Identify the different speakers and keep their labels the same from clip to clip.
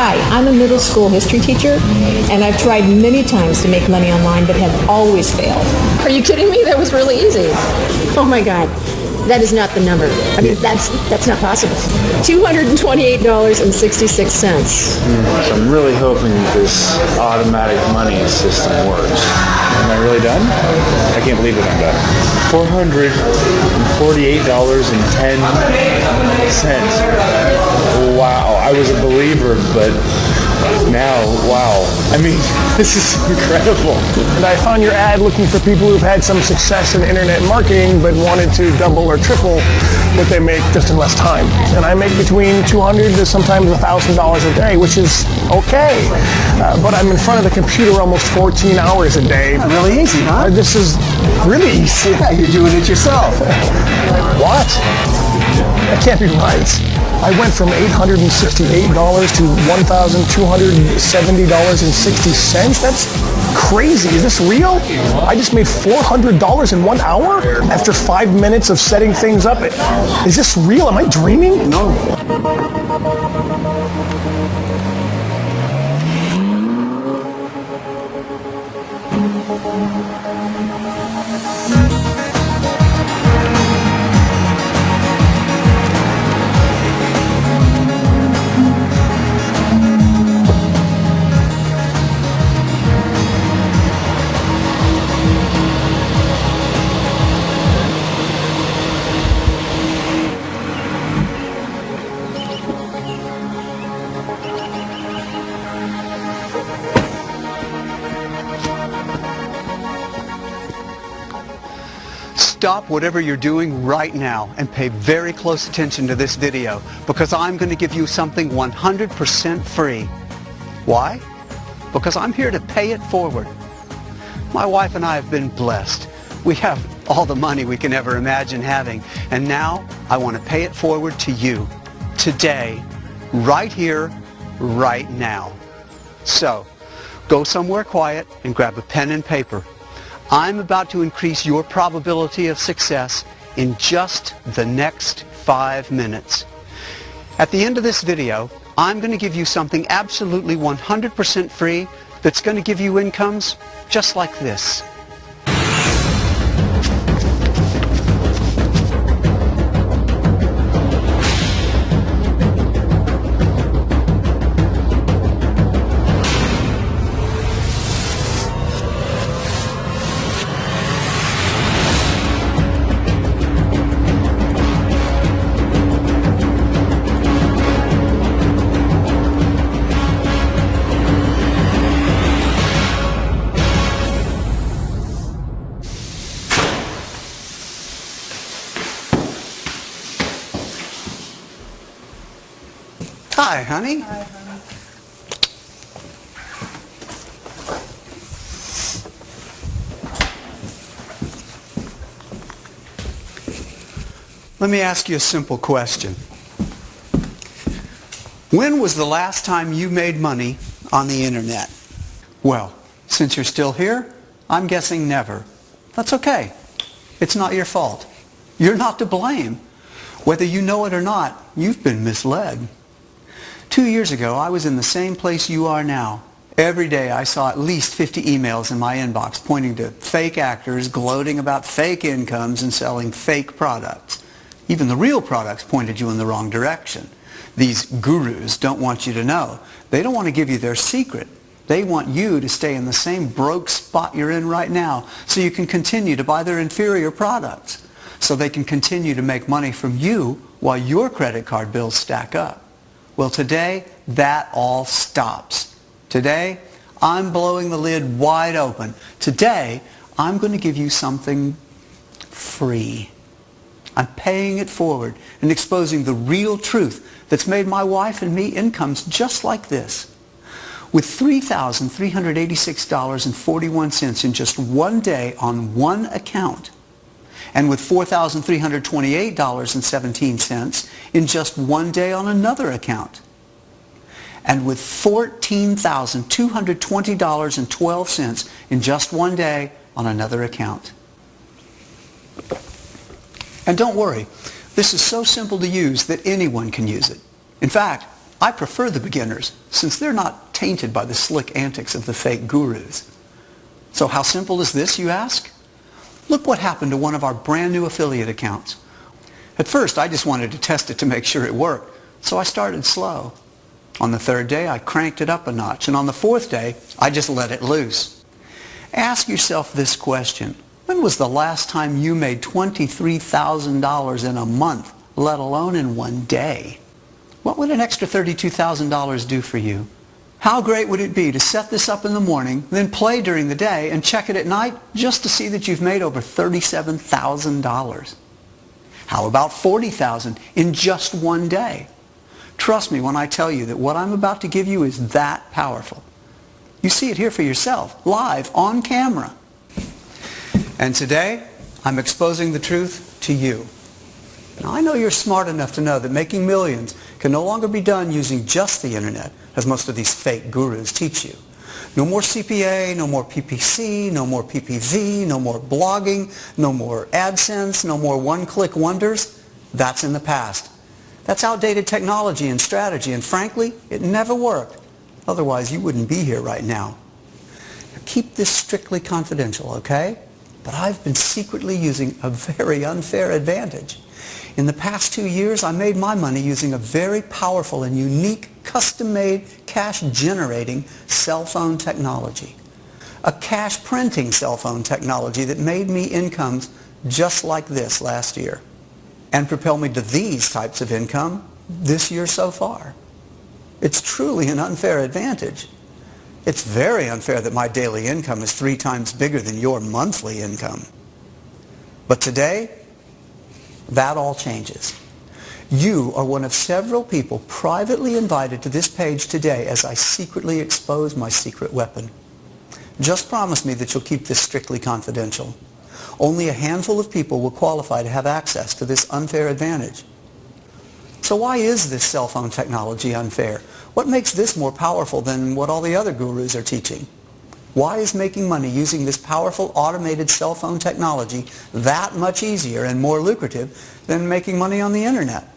Speaker 1: Hi, I'm a middle school history teacher, and I've tried many times to make money online, but have always failed.
Speaker 2: Are you kidding me? That was really easy.
Speaker 1: Oh my God, that is not the number. I mean, that's not possible. $228.66.
Speaker 3: So I'm really hoping this automatic money system works. Am I really done? I can't believe that I'm done. $448.10. Wow, I was a believer, but now, wow. I mean, this is incredible.
Speaker 4: And I found your ad looking for people who've had some success in internet marketing but wanted to double or triple what they make just in less time. And I make between $200 to sometimes $1,000 a day, which is okay. But I'm in front of the computer almost 14 hours a day.
Speaker 5: Really easy, huh?
Speaker 4: This is really easy.
Speaker 5: Yeah, you're doing it yourself.
Speaker 4: What? That can't be right. I went from $868 to $1,270.60. That's crazy. Is this real? I just made $400 in 1 hour after 5 minutes of setting things up. Is this real? Am I dreaming?
Speaker 5: No.
Speaker 6: Stop whatever you're doing right now and pay very close attention to this video because I'm going to give you something 100% free. Why? Because I'm here to pay it forward. My wife and I have been blessed. We have all the money we can ever imagine having, and now I want to pay it forward to you today, right here, right now. So, go somewhere quiet and grab a pen and paper. I'm about to increase your probability of success in just the next 5 minutes. At the end of this video, I'm going to give you something absolutely 100% free that's going to give you incomes just like this. Hi, honey.
Speaker 7: Hi, honey.
Speaker 6: Let me ask you a simple question. When was the last time you made money on the internet? Well, since you're still here, I'm guessing never. That's okay. It's not your fault. You're not to blame. Whether you know it or not, you've been misled. 2 years ago, I was in the same place you are now. Every day I saw at least 50 emails in my inbox pointing to fake actors gloating about fake incomes and selling fake products. Even the real products pointed you in the wrong direction. These gurus don't want you to know. They don't want to give you their secret. They want you to stay in the same broke spot you're in right now so you can continue to buy their inferior products, so they can continue to make money from you while your credit card bills stack up. Well, today, that all stops. Today, I'm blowing the lid wide open. Today, I'm going to give you something free. I'm paying it forward and exposing the real truth that's made my wife and me incomes just like this. With $3,386.41 in just one day on one account, and with $4,328.17 in just one day on another account, and with $14,220.12 in just one day on another account. And don't worry, this is so simple to use that anyone can use it. In fact, I prefer the beginners since they're not tainted by the slick antics of the fake gurus. So how simple is this, you ask? Look what happened to one of our brand new affiliate accounts. At first, I just wanted to test it to make sure it worked, so I started slow. On the third day, I cranked it up a notch, and on the fourth day, I just let it loose. Ask yourself this question. When was the last time you made $23,000 in a month, let alone in one day? What would an extra $32,000 do for you? How great would it be to set this up in the morning, then play during the day, and check it at night just to see that you've made over $37,000? How about $40,000 in just one day? Trust me when I tell you that what I'm about to give you is that powerful. You see it here for yourself, live, on camera. And today, I'm exposing the truth to you. Now, I know you're smart enough to know that making millions can no longer be done using just the internet, as most of these fake gurus teach you. No more CPA, no more PPC, no more PPV, no more blogging, no more AdSense, no more one-click wonders. That's in the past. That's outdated technology and strategy, and frankly, it never worked. Otherwise, you wouldn't be here right now. Now keep this strictly confidential, okay? But I've been secretly using a very unfair advantage. In the past 2 years, I made my money using a very powerful and unique custom-made cash-generating cell phone technology. A cash-printing cell phone technology that made me incomes just like this last year and propelled me to these types of income this year so far. It's truly an unfair advantage. It's very unfair that my daily income is 3 times bigger than your monthly income. But today, that all changes. You are one of several people privately invited to this page today as I secretly expose my secret weapon. Just promise me that you'll keep this strictly confidential. Only a handful of people will qualify to have access to this unfair advantage. So why is this cell phone technology unfair? What makes this more powerful than what all the other gurus are teaching? Why is making money using this powerful automated cell phone technology that much easier and more lucrative than making money on the internet?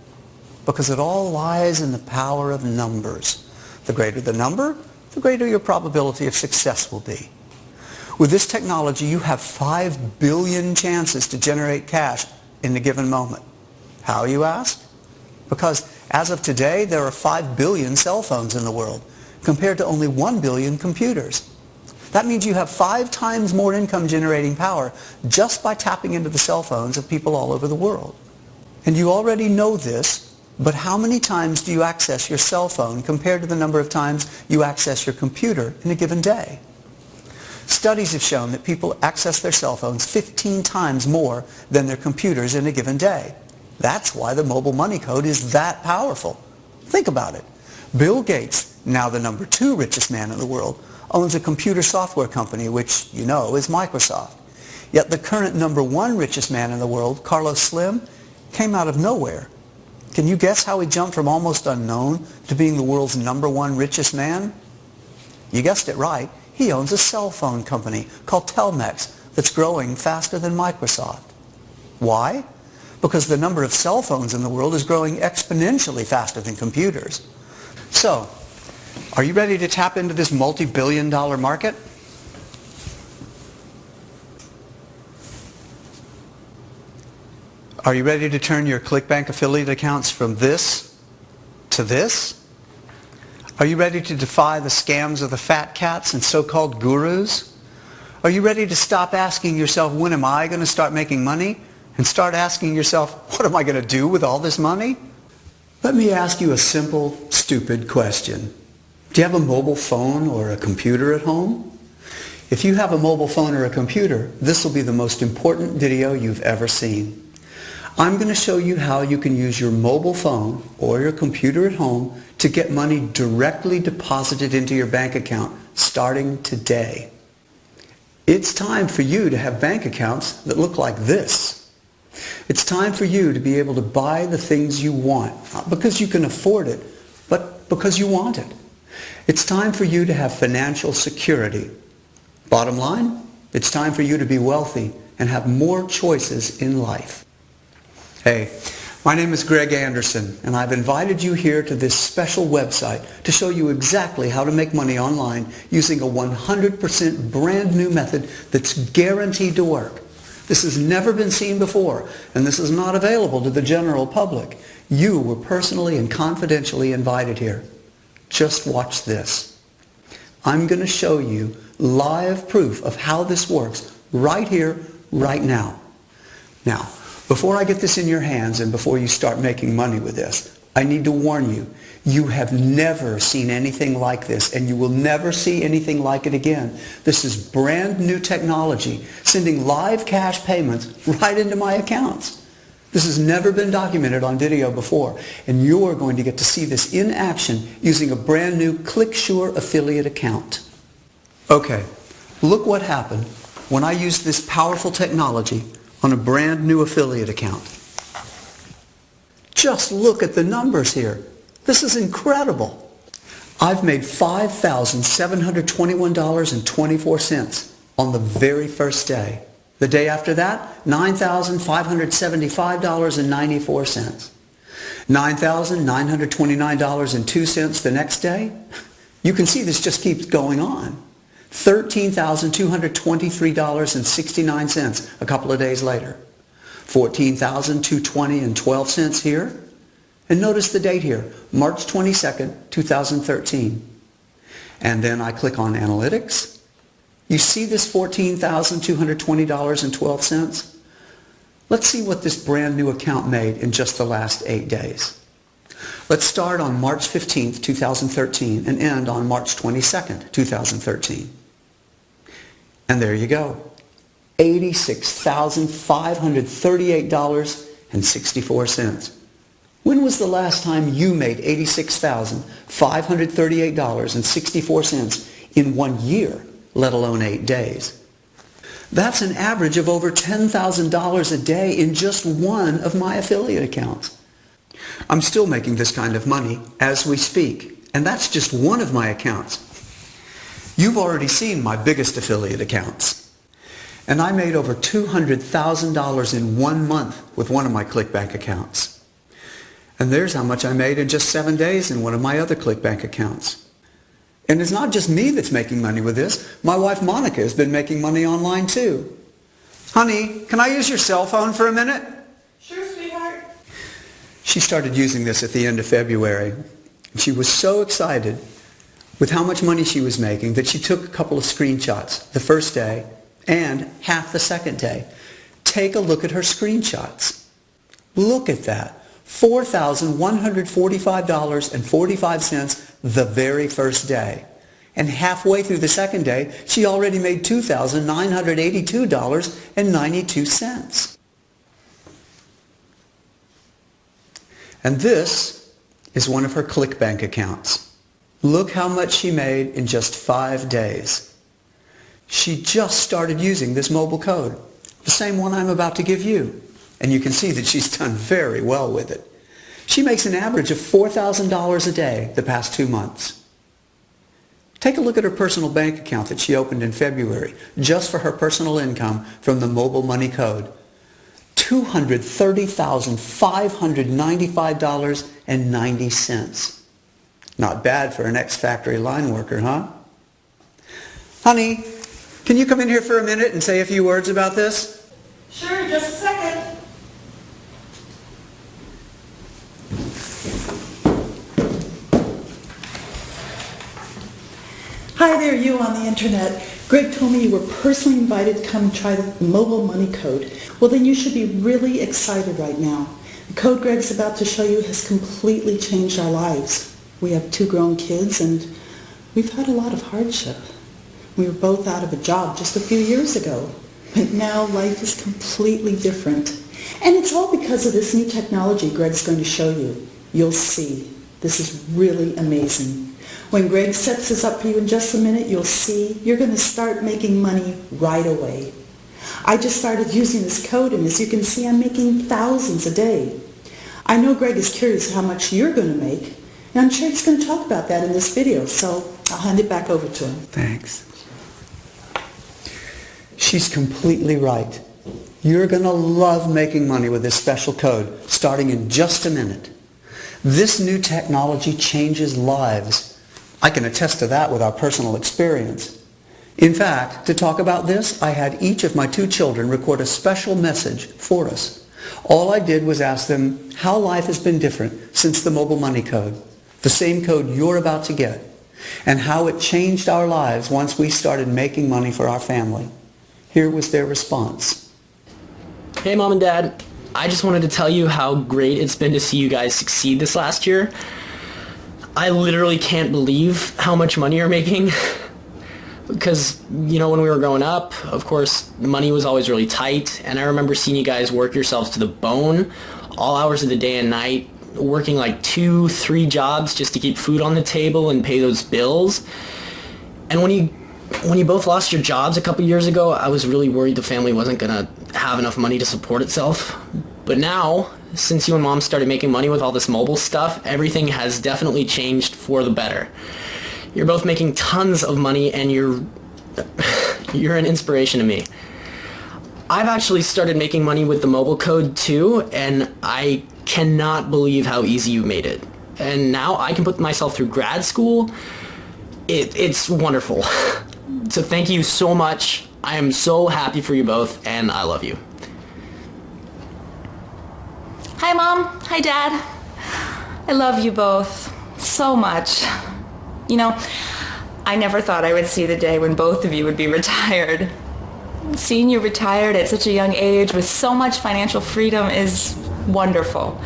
Speaker 6: Because it all lies in the power of numbers. The greater the number, the greater your probability of success will be. With this technology, you have 5 billion chances to generate cash in a given moment. How, you ask? Because as of today, there are 5 billion cell phones in the world, compared to only 1 billion computers. That means you have 5 times more income generating power just by tapping into the cell phones of people all over the world. And you already know this, but how many times do you access your cell phone compared to the number of times you access your computer in a given day? Studies have shown that people access their cell phones 15 times more than their computers in a given day. That's why the mobile money code is that powerful. Think about it. Bill Gates, now the number 2 richest man in the world, owns a computer software company, which you know is Microsoft. Yet the current number 1 richest man in the world, Carlos Slim, came out of nowhere. Can you guess how he jumped from almost unknown to being the world's number 1 richest man? You guessed it right. He owns a cell phone company called Telmex that's growing faster than Microsoft. Why? Because the number of cell phones in the world is growing exponentially faster than computers. So, are you ready to tap into this multi-billion-dollar market? Are you ready to turn your ClickBank affiliate accounts from this to this? Are you ready to defy the scams of the fat cats and so-called gurus? Are you ready to stop asking yourself, when am I going to start making money? And start asking yourself, what am I going to do with all this money? Let me ask you a simple, stupid question. Do you have a mobile phone or a computer at home? If you have a mobile phone or a computer, this will be the most important video you've ever seen. I'm going to show you how you can use your mobile phone or your computer at home to get money directly deposited into your bank account starting today. It's time for you to have bank accounts that look like this. It's time for you to be able to buy the things you want, not because you can afford it, but because you want it. It's time for you to have financial security. Bottom line, it's time for you to be wealthy and have more choices in life. Hey, My name is Greg Anderson, and I've invited you here to this special website to show you exactly how to make money online using a 100% brand new method that's guaranteed to work. This has never been seen before, and this is not available to the general public. You were personally and confidentially invited here. Just watch this. I'm going to show you live proof of how this works right here, right now. Now, before I get this in your hands and before you start making money with this, I need to warn you, you have never seen anything like this, and you will never see anything like it again. This is brand new technology, sending live cash payments right into my accounts. This has never been documented on video before, and you're going to get to see this in action using a brand new ClickSure affiliate account. Okay, look what happened when I used this powerful technology on a brand new affiliate account. Just look at the numbers here. This is incredible. I've made $5,721.24 on the very first day. The day after that, $9,575.94. $9,929.02 the next day. You can see this just keeps going on. $13,223.69 a couple of days later. $14,220.12 here. And notice the date here, March 22nd, 2013. And then I click on Analytics. You see this $14,220.12? Let's see what this brand new account made in just the last 8 days. Let's start on March 15th, 2013 and end on March 22nd, 2013. And there you go. $86,538.64. When was the last time you made $86,538.64 in 1 year, let alone 8 days? That's an average of over $10,000 a day in just one of my affiliate accounts. I'm still making this kind of money as we speak, and that's just one of my accounts. You've already seen my biggest affiliate accounts. And I made over $200,000 in 1 month with one of my ClickBank accounts. And there's how much I made in just 7 days in one of my other ClickBank accounts. And it's not just me that's making money with this. My wife Monica has been making money online too. Honey, can I use your cell phone for a minute?
Speaker 7: Sure, sweetheart.
Speaker 6: She started using this at the end of February. She was so excited with how much money she was making that she took a couple of screenshots the first day and half the second day. Take a look at her screenshots. Look at that. $4,145.45 the very first day. And halfway through the second day, she already made $2,982.92. And this is one of her ClickBank accounts. Look how much she made in just 5 days. She just started using this mobile code, the same one I'm about to give you. And you can see that she's done very well with it. She makes an average of $4,000 a day the past 2 months. Take a look at her personal bank account that she opened in February, just for her personal income from the mobile money code. $230,595.90. Not bad for an ex-factory line worker, huh? Honey, can you come in here for a minute and say a few words about this?
Speaker 7: Sure, just a second. Hi there, you on the internet. Greg told me you were personally invited to come try the mobile money code. Well, then you should be really excited right now. The code Greg's about to show you has completely changed our lives. We have 2 grown kids and we've had a lot of hardship. We were both out of a job just a few years ago, but now life is completely different. And it's all because of this new technology Greg's going to show you. You'll see. This is really amazing. When Greg sets this up for you in just a minute, you'll see you're going to start making money right away. I just started using this code, and as you can see, I'm making thousands a day. I know Greg is curious how much you're going to make, and I'm sure he's going to talk about that in this video, so I'll hand it back over to him.
Speaker 6: Thanks. She's completely right. You're going to love making money with this special code starting in just a minute. This new technology changes lives. I can attest to that with our personal experience. In fact, to talk about this, I had each of my 2 children record a special message for us. All I did was ask them how life has been different since the mobile money code, the same code you're about to get, and how it changed our lives once we started making money for our family. Here was their response.
Speaker 8: Hey Mom and Dad, I just wanted to tell you how great it's been to see you guys succeed this last year. I literally can't believe how much money you're making. Because, you know, when we were growing up, of course, money was always really tight, and I remember seeing you guys work yourselves to the bone, all hours of the day and night, working like 2-3 jobs just to keep food on the table and pay those bills. And when you both lost your jobs a couple years ago, I was really worried the family wasn't going to have enough money to support itself. But now, since you and Mom started making money with all this mobile stuff, everything has definitely changed for the better. You're both making tons of money, and you're an inspiration to me. I've actually started making money with the mobile code too, and I cannot believe how easy you made it. And now I can put myself through grad school. It's wonderful. So thank you so much. I am so happy for you both, and I love you.
Speaker 9: Hi Mom, hi Dad. I love you both so much. You know, I never thought I would see the day when both of you would be retired. Seeing you retired at such a young age with so much financial freedom is wonderful.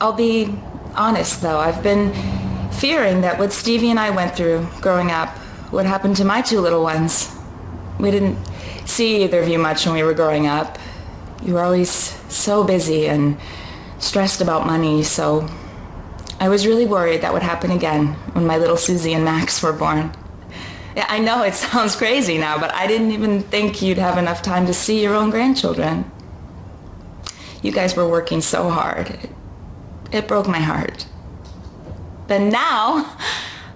Speaker 9: I'll be honest though, I've been fearing that what Stevie and I went through growing up would happen to my 2 little ones. We didn't see either of you much when we were growing up. You were always so busy and stressed about money, so I was really worried that would happen again when my little Susie and Max were born. Yeah, I know it sounds crazy now, but I didn't even think you'd have enough time to see your own grandchildren. You guys were working so hard. It broke my heart. But now,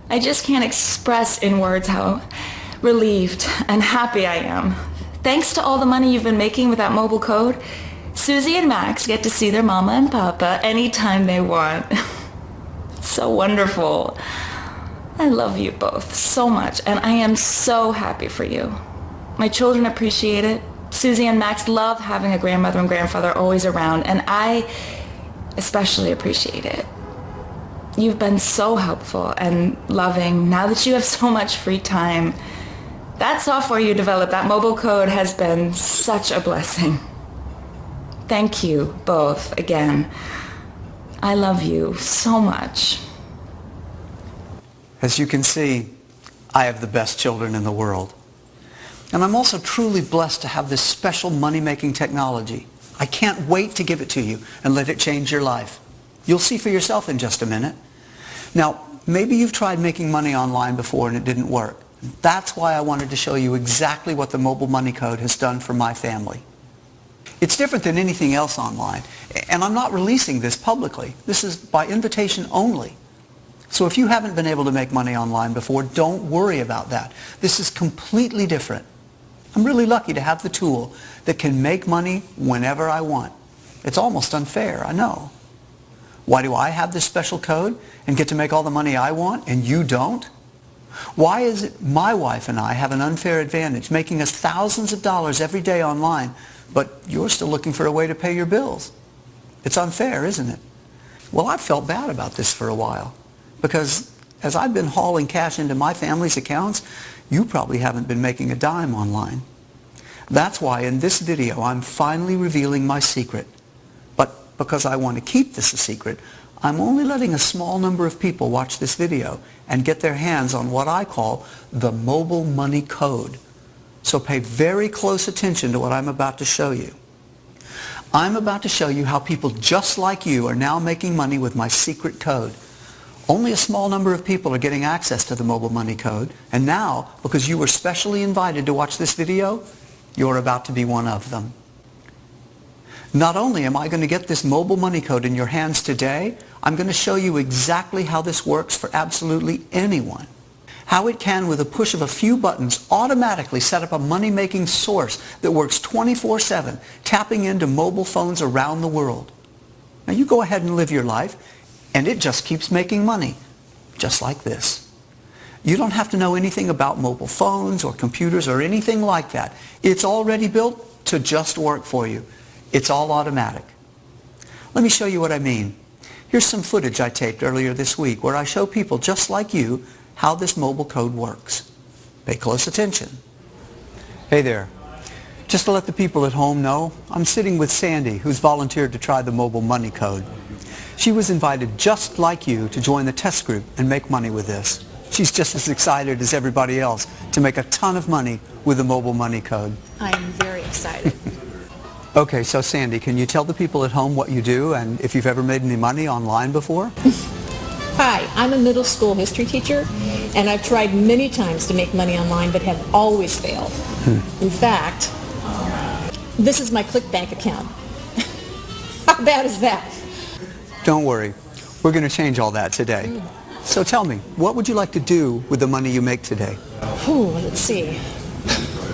Speaker 9: I just can't express in words how relieved and happy I am. Thanks to all the money you've been making with that mobile code, Susie and Max get to see their mama and papa anytime they want. So wonderful. I love you both so much, and I am so happy for you. My children appreciate it. Susie and Max love having a grandmother and grandfather always around, and I especially appreciate it. You've been so helpful and loving now that you have so much free time. That software you developed, that mobile code, has been such a blessing. Thank you both again. I love you so much.
Speaker 6: As you can see, I have the best children in the world. And I'm also truly blessed to have this special money-making technology. I can't wait to give it to you and let it change your life. You'll see for yourself in just a minute. Now, maybe you've tried making money online before and it didn't work. That's why I wanted to show you exactly what the mobile money code has done for my family. It's different than anything else online, and I'm not releasing this publicly. This is by invitation only. So if you haven't been able to make money online before, don't worry about that. This is completely different. I'm really lucky to have the tool that can make money whenever I want. It's almost unfair, I know. Why do I have this special code and get to make all the money I want and you don't? Why is it my wife and I have an unfair advantage, making us thousands of dollars every day online, but you're still looking for a way to pay your bills? It's unfair, isn't it? Well, I've felt bad about this for a while, because as I've been hauling cash into my family's accounts, you probably haven't been making a dime online. That's why in this video I'm finally revealing my secret. But because I want to keep this a secret, I'm only letting a small number of people watch this video and get their hands on what I call the mobile money code. So pay very close attention to what I'm about to show you. I'm about to show you how people just like you are now making money with my secret code. Only a small number of people are getting access to the mobile money code, and now, because you were specially invited to watch this video, you're about to be one of them. Not only am I going to get this mobile money code in your hands today, I'm going to show you exactly how this works for absolutely anyone. how it can, with a push of a few buttons, automatically set up a money-making source that works 24/7, tapping into mobile phones around the world. Now you go ahead and live your life, and it just keeps making money, just like this. You don't have to know anything about mobile phones or computers or anything like that. It's already built to just work for you. It's all automatic. Let me show you what I mean. Here's some footage I taped earlier this week where I show people just like you how this mobile code works. Pay close attention. Hey there. Just to let the people at home know, I'm sitting with Sandy, who's volunteered to try the mobile money code. She was invited just like you to join the test group and make money with this. She's just as excited as everybody else to make a ton of money with the mobile money code.
Speaker 1: I'm very excited.
Speaker 6: Okay, so Sandy, can you tell the people at home what you do and if you've ever made any money online before?
Speaker 1: Hi, I'm a middle school history teacher, and I've tried many times to make money online, but have always failed. In fact, this is my ClickBank account. How bad is that?
Speaker 6: Don't worry. We're going to change all that today. So tell me, what would you like to do with the money you make today?
Speaker 1: Let's see.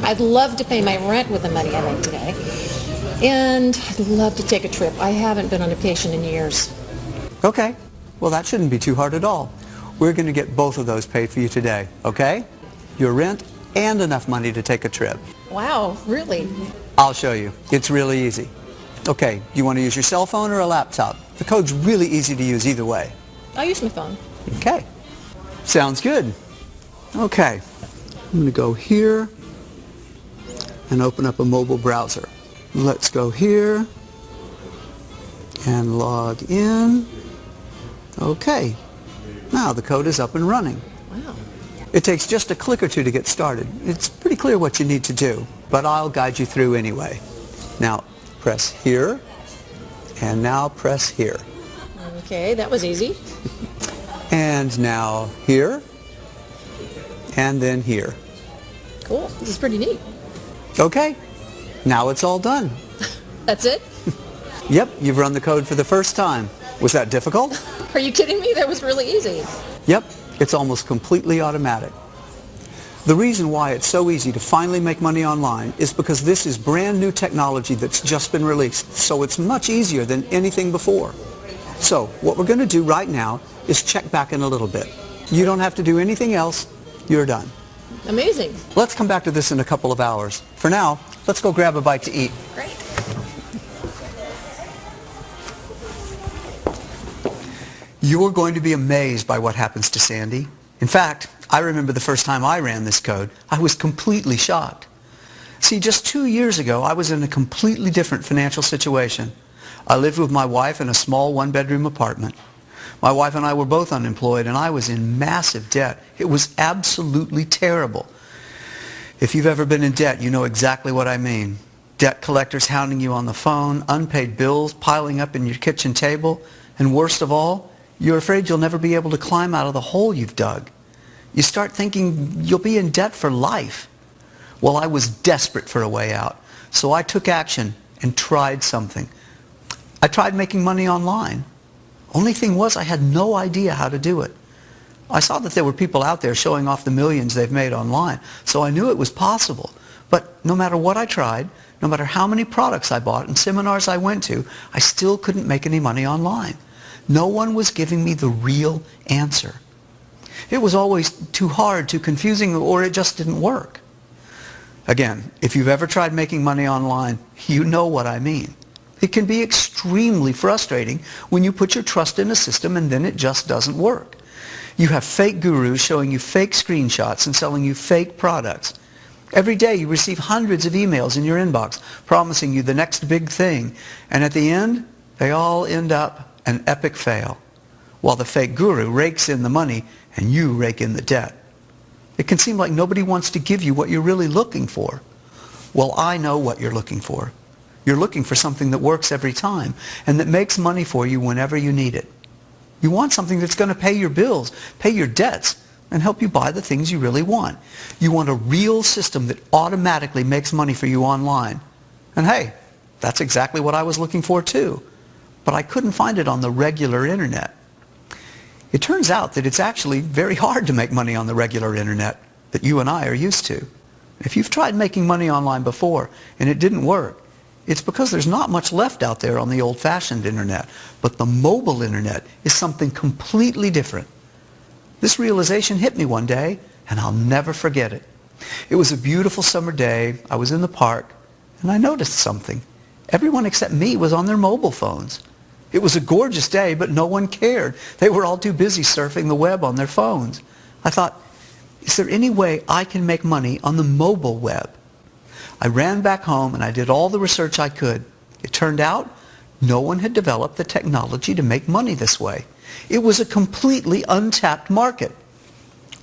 Speaker 1: I'd love to pay my rent with the money I make today. And I'd love to take a trip. I haven't been on vacation in years.
Speaker 6: Okay. Well, that shouldn't be too hard at all. We're going to get both of those paid for you today, okay? Your rent and enough money to take a trip.
Speaker 1: Wow, really?
Speaker 6: I'll show you. It's really easy. Okay, do you want to use your cell phone or a laptop? The code's really easy to use either way.
Speaker 1: I'll use my phone.
Speaker 6: Okay. Sounds good. Okay. I'm going to go here and open up a mobile browser. Let's go here and log in. Okay. Now the code is up and running.
Speaker 1: Wow.
Speaker 6: It takes just a click or two to get started. It's pretty clear what you need to do, but I'll guide you through anyway. Now press here, and now press here.
Speaker 1: Okay, that was easy.
Speaker 6: And now here, and then here.
Speaker 1: Cool. This is pretty neat.
Speaker 6: Okay, now it's all done.
Speaker 1: That's it?
Speaker 6: Yep, you've run the code for the first time. Was that difficult?
Speaker 1: Are you kidding me? That was really easy.
Speaker 6: Yep, it's almost completely automatic. The reason why it's so easy to finally make money online is because this is brand new technology that's just been released, so it's much easier than anything before. So what we're going to do right now is check back in a little bit. You don't have to do anything else. You're done.
Speaker 1: Amazing.
Speaker 6: Let's come back to this in a couple of hours. For now, let's go grab a bite to eat.
Speaker 1: Great.
Speaker 6: You're going to be amazed by what happens to Sandy. In fact, I remember the first time I ran this code, I was completely shocked. See, just 2 years ago, I was in a completely different financial situation. I lived with my wife in a small one-bedroom apartment. My wife and I were both unemployed, and I was in massive debt. It was absolutely terrible. If you've ever been in debt, you know exactly what I mean. Debt collectors hounding you on the phone, unpaid bills piling up in your kitchen table, and worst of all, you're afraid you'll never be able to climb out of the hole you've dug. You start thinking you'll be in debt for life. Well, I was desperate for a way out, so I took action and tried something. I tried making money online. Only thing was, I had no idea how to do it. I saw that there were people out there showing off the millions they've made online, so I knew it was possible. But no matter what I tried, no matter how many products I bought and seminars I went to, I still couldn't make any money online. No one was giving me the real answer. It was always too hard, too confusing, or it just didn't work. Again, if you've ever tried making money online, you know what I mean. It can be extremely frustrating when you put your trust in a system and then it just doesn't work. You have fake gurus showing you fake screenshots and selling you fake products. Every day you receive hundreds of emails in your inbox promising you the next big thing, and at the end, they all end up an epic fail, while the fake guru rakes in the money and you rake in the debt. It can seem like nobody wants to give you what you're really looking for. Well, I know what you're looking for. You're looking for something that works every time and that makes money for you whenever you need it. You want something that's going to pay your bills, pay your debts, and help you buy the things you really want. You want a real system that automatically makes money for you online. And hey, that's exactly what I was looking for too. But I couldn't find it on the regular internet. It turns out that it's actually very hard to make money on the regular internet that you and I are used to. If you've tried making money online before and it didn't work, it's because there's not much left out there on the old-fashioned internet. But the mobile internet is something completely different. This realization hit me one day, and I'll never forget it. It was a beautiful summer day. I was in the park, and I noticed something. Everyone except me was on their mobile phones. It was a gorgeous day, but no one cared. They were all too busy surfing the web on their phones. I thought, is there any way I can make money on the mobile web? I ran back home and I did all the research I could. It turned out no one had developed the technology to make money this way. It was a completely untapped market.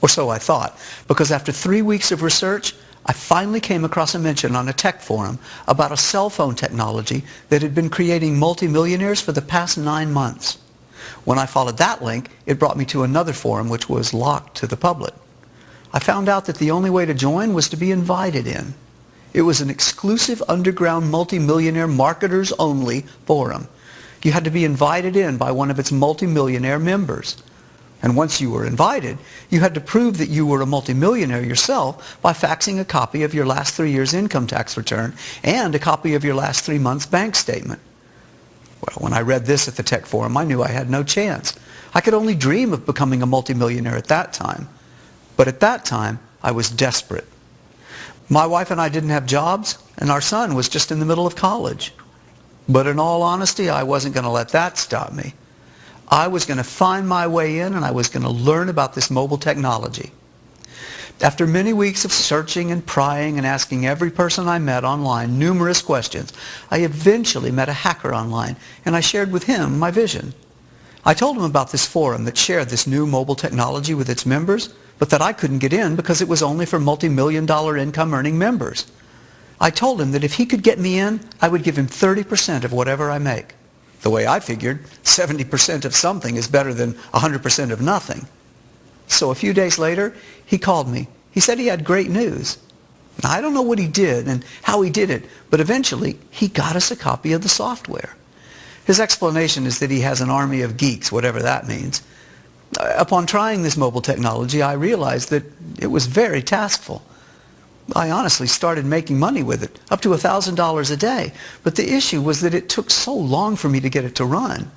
Speaker 6: Or so I thought, because after 3 weeks of research, I finally came across a mention on a tech forum about a cell phone technology that had been creating multimillionaires for the past 9 months. When I followed that link, it brought me to another forum which was locked to the public. I found out that the only way to join was to be invited in. It was an exclusive underground multimillionaire marketers only forum. You had to be invited in by one of its multimillionaire members. And once you were invited, you had to prove that you were a multimillionaire yourself by faxing a copy of your last 3 years' income tax return and a copy of your last 3 months' bank statement. Well, when I read this at the tech forum, I knew I had no chance. I could only dream of becoming a multimillionaire at that time. But at that time, I was desperate. My wife and I didn't have jobs, and our son was just in the middle of college. But in all honesty, I wasn't going to let that stop me. I was going to find my way in, and I was going to learn about this mobile technology. After many weeks of searching and prying and asking every person I met online numerous questions, I eventually met a hacker online, and I shared with him my vision. I told him about this forum that shared this new mobile technology with its members, but that I couldn't get in because it was only for multi-million-dollar income-earning members. I told him that if he could get me in, I would give him 30% of whatever I make. The way I figured, 70% of something is better than 100% of nothing. So a few days later, he called me. He said he had great news. Now, I don't know what he did and how he did it, but eventually he got us a copy of the software. His explanation is that he has an army of geeks, whatever that means. Upon trying this mobile technology, I realized that it was very taskful. I honestly started making money with it, up to $1,000 a day. But the issue was that it took so long for me to get it to run.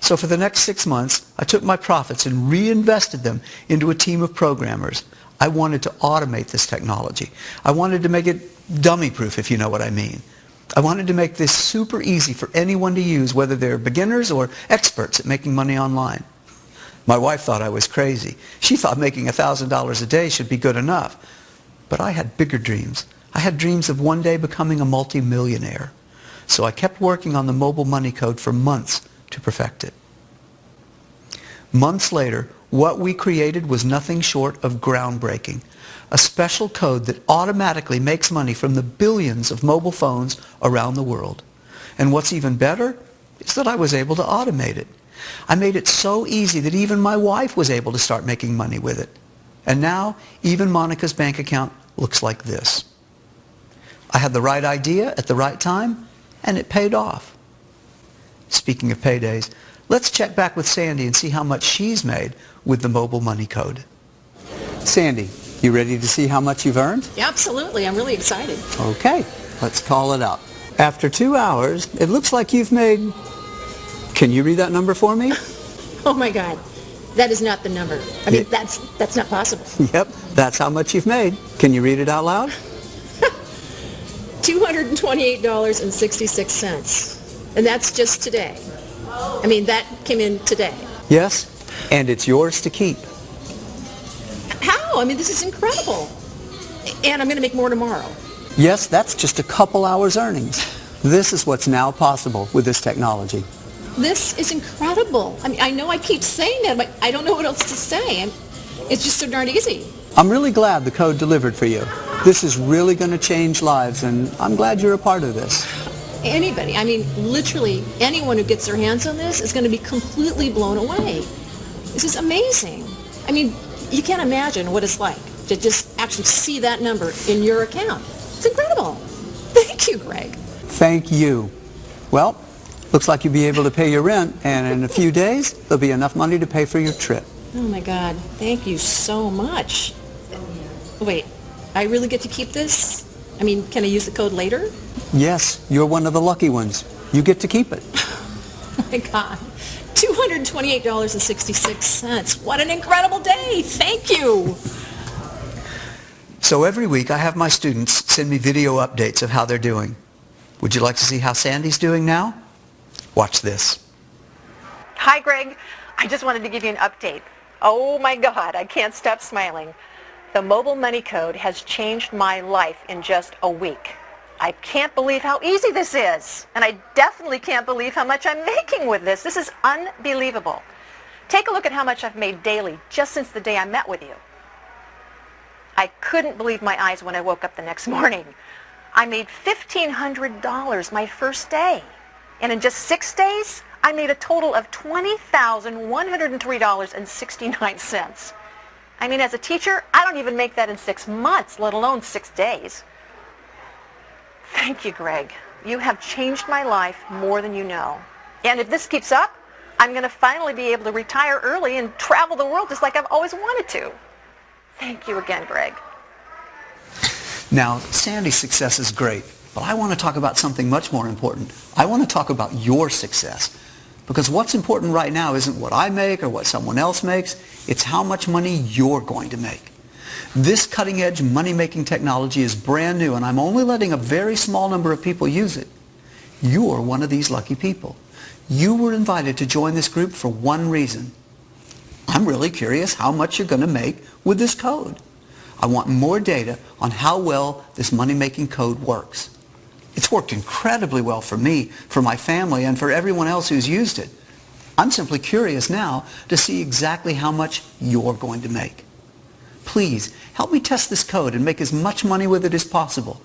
Speaker 6: So for the next 6 months, I took my profits and reinvested them into a team of programmers. I wanted to automate this technology. I wanted to make it dummy-proof, if you know what I mean. I wanted to make this super easy for anyone to use, whether they're beginners or experts at making money online. My wife thought I was crazy. She thought making $1,000 a day should be good enough. But I had bigger dreams. I had dreams of one day becoming a multi-millionaire. So I kept working on the mobile money code for months to perfect it. Months later, what we created was nothing short of groundbreaking. A special code that automatically makes money from the billions of mobile phones around the world. And what's even better is that I was able to automate it. I made it so easy that even my wife was able to start making money with it. And now, even Monica's bank account looks like this. I had the right idea at the right time, and it paid off. Speaking of paydays, let's check back with Sandy and see how much she's made with the mobile money code. Sandy, you ready to see how much you've earned?
Speaker 1: Yeah, absolutely. I'm really excited.
Speaker 6: Okay, let's call it up. After 2 hours, it looks like you've made... Can you read that number for me?
Speaker 1: Oh my God. That is not the number. I mean, that's not possible.
Speaker 6: Yep, that's how much you've made. Can you read it out loud?
Speaker 1: $228.66. And that's just today. I mean, that came in today.
Speaker 6: Yes, and it's yours to keep.
Speaker 1: How? I mean, this is incredible. And I'm going to make more tomorrow.
Speaker 6: Yes, that's just a couple hours earnings. This is what's now possible with this technology.
Speaker 1: This is incredible. I mean, I know I keep saying that, but I don't know what else to say. It's just so darn easy.
Speaker 6: I'm really glad the code delivered for you. This is really going to change lives, and I'm glad you're a part of this.
Speaker 1: Anybody, I mean, literally anyone who gets their hands on this is going to be completely blown away. This is amazing. I mean, you can't imagine what it's like to just actually see that number in your account. It's incredible. Thank you, Greg.
Speaker 6: Thank you. Well, Looks like you'll be able to pay your rent, and in a few days, there'll be enough money to pay for your trip.
Speaker 1: Oh my God, thank you so much. Wait, I really get to keep this? I mean, can I use the code later?
Speaker 6: Yes, you're one of the lucky ones. You get to keep it.
Speaker 1: Oh my God, $228.66. What an incredible day. Thank you.
Speaker 6: So every week I have my students send me video updates of how they're doing. Would you like to see how Sandy's doing now? Watch this.
Speaker 10: Hi, Greg. I just wanted to give you an update. Oh my God, I can't stop smiling. The mobile money code has changed my life in just a week. I can't believe how easy this is. And I definitely can't believe how much I'm making with this. This is unbelievable. Take a look at how much I've made daily just since the day I met with you. I couldn't believe my eyes when I woke up the next morning. I made $1,500 my first day. And in just 6 days, I made a total of $20,103.69. I mean, as a teacher, I don't even make that in 6 months, let alone 6 days. Thank you, Greg. You have changed my life more than you know. And if this keeps up, I'm going to finally be able to retire early and travel the world just like I've always wanted to. Thank you again, Greg.
Speaker 6: Now, Sandy's success is great, but I want to talk about something much more important. I want to talk about your success. Because what's important right now isn't what I make or what someone else makes. It's how much money you're going to make. This cutting-edge money-making technology is brand new, and I'm only letting a very small number of people use it. You're one of these lucky people. You were invited to join this group for one reason. I'm really curious how much you're going to make with this code. I want more data on how well this money-making code works. It's worked incredibly well for me, for my family, and for everyone else who's used it. I'm simply curious now to see exactly how much you're going to make. Please, help me test this code and make as much money with it as possible.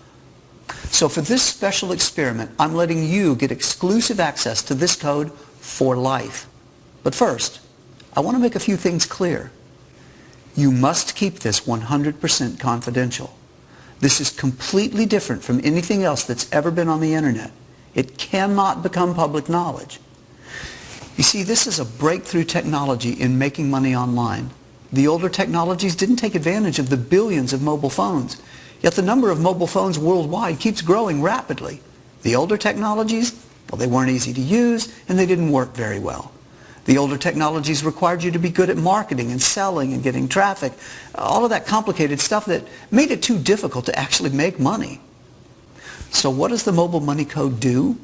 Speaker 6: So for this special experiment, I'm letting you get exclusive access to this code for life. But first, I want to make a few things clear. You must keep this 100% confidential. This is completely different from anything else that's ever been on the internet. It cannot become public knowledge. You see, this is a breakthrough technology in making money online. The older technologies didn't take advantage of the billions of mobile phones, yet the number of mobile phones worldwide keeps growing rapidly. The older technologies, well, they weren't easy to use and they didn't work very well. The older technologies required you to be good at marketing and selling and getting traffic, all of that complicated stuff that made it too difficult to actually make money. So what does the mobile money code do?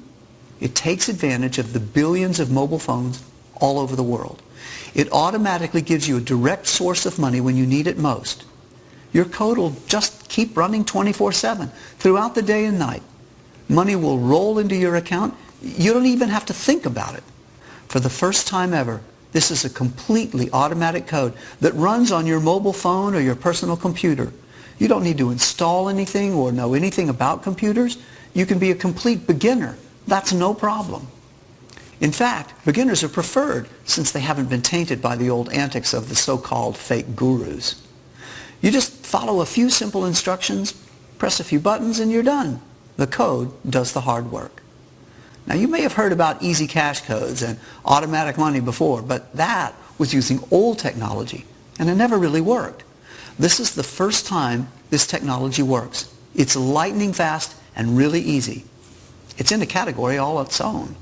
Speaker 6: It takes advantage of the billions of mobile phones all over the world. It automatically gives you a direct source of money when you need it most. Your code will just keep running 24/7 throughout the day and night. Money will roll into your account. You don't even have to think about it. For the first time ever, this is a completely automatic code that runs on your mobile phone or your personal computer. You don't need to install anything or know anything about computers. You can be a complete beginner. That's no problem. In fact, beginners are preferred since they haven't been tainted by the old antics of the so-called fake gurus. You just follow a few simple instructions, press a few buttons, and you're done. The code does the hard work. Now, you may have heard about easy cash codes and automatic money before, but that was using old technology, and it never really worked. This is the first time this technology works. It's lightning fast and really easy. It's in a category all its own.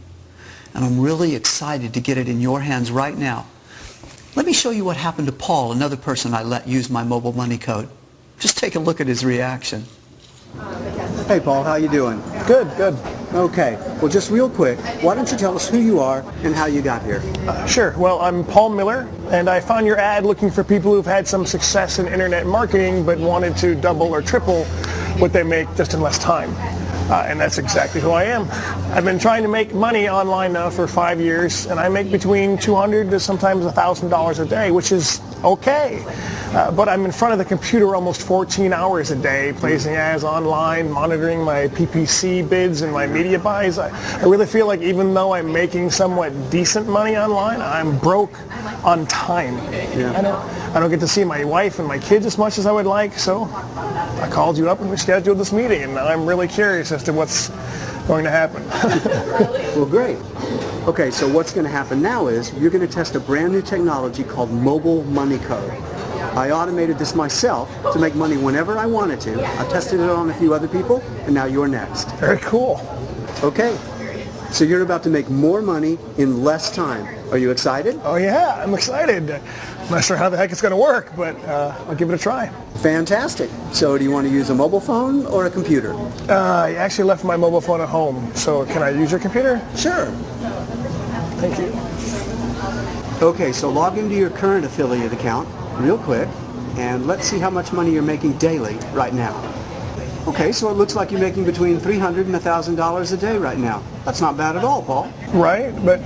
Speaker 6: And I'm really excited to get it in your hands right now. Let me show you what happened to Paul, another person I let use my mobile money code. Just take a look at his reaction.
Speaker 5: Hey, Paul, how you doing?
Speaker 4: Good, good.
Speaker 5: Okay. Well, just real quick, why don't you tell us who you are and how you got here?
Speaker 4: Sure. Well, I'm Paul Miller, and I found your ad looking for people who've had some success in internet marketing but wanted to double or triple what they make just in less time. And that's exactly who I am. I've been trying to make money online now for 5 years, and I make between $200 to sometimes $1,000 a day, which is okay. But I'm in front of the computer almost 14 hours a day, placing ads online, monitoring my PPC bids and my media buys. I really feel like even though I'm making somewhat decent money online, I'm broke on time. Yeah. I don't get to see my wife and my kids as much as I would like, so I called you up and we scheduled this meeting, and I'm really curious as to what's going to happen.
Speaker 5: Well, great. Okay, so what's going to happen now is you're going to test a brand new technology called Mobile Money Code. I automated this myself to make money whenever I wanted to. I tested it on a few other people, and now you're next.
Speaker 4: Very cool.
Speaker 5: Okay, so you're about to make more money in less time. Are you excited?
Speaker 4: Oh yeah, I'm excited. I'm not sure how the heck it's going to work, but I'll give it a try.
Speaker 5: Fantastic. So do you want to use a mobile phone or a computer?
Speaker 4: I actually left my mobile phone at home, so can I use your computer?
Speaker 5: Sure.
Speaker 4: Thank you.
Speaker 5: Okay, so log into your current affiliate account real quick, and let's see how much money you're making daily right now. Okay, so it looks like you're making between $300 and $1,000 a day right now. That's not bad at all, Paul.
Speaker 4: Right, but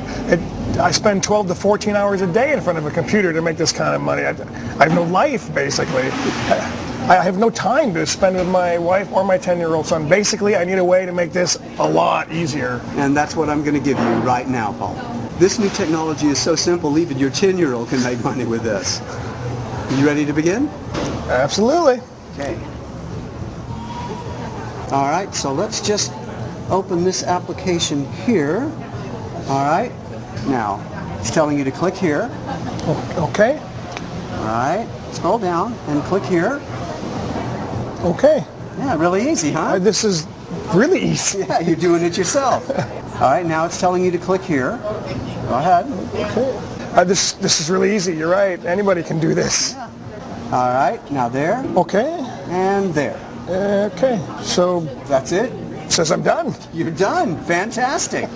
Speaker 4: I spend 12 to 14 hours a day in front of a computer to make this kind of money. I have no life, basically. I have no time to spend with my wife or my 10-year-old son. Basically, I need a way to make this a lot easier.
Speaker 5: And that's what I'm going to give you right now, Paul. This new technology is so simple, even your 10-year-old can make money with this. You ready to begin?
Speaker 4: Absolutely.
Speaker 5: Okay. All right, so let's just open this application here. All right. Now, it's telling you to click here.
Speaker 4: Okay.
Speaker 5: All right. Scroll down and click here.
Speaker 4: Okay.
Speaker 5: Yeah, really easy, huh?
Speaker 4: This is really easy.
Speaker 5: Yeah, you're doing it yourself. All right, now it's telling you to click here. Go ahead.
Speaker 4: Okay. This is really easy. You're right. Anybody can do this.
Speaker 5: Yeah. All right, now there.
Speaker 4: Okay.
Speaker 5: And there.
Speaker 4: Okay. So
Speaker 5: that's it?
Speaker 4: Says I'm done.
Speaker 5: You're done. Fantastic.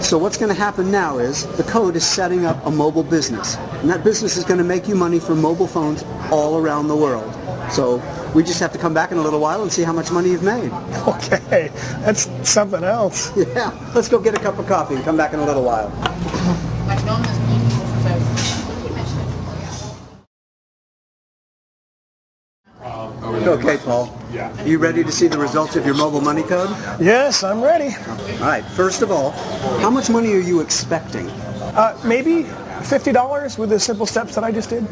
Speaker 5: So what's going to happen now is the code is setting up a mobile business. And that business is going to make you money from mobile phones all around the world. So we just have to come back in a little while and see how much money you've made.
Speaker 4: Okay. That's something else.
Speaker 5: Yeah. Let's go get a cup of coffee and come back in a little while. Okay, Paul. You ready to see the results of your mobile money code?
Speaker 4: Yes, I'm ready.
Speaker 5: All right. First of all, how much money are you expecting?
Speaker 4: Maybe $50 with the simple steps that I just did.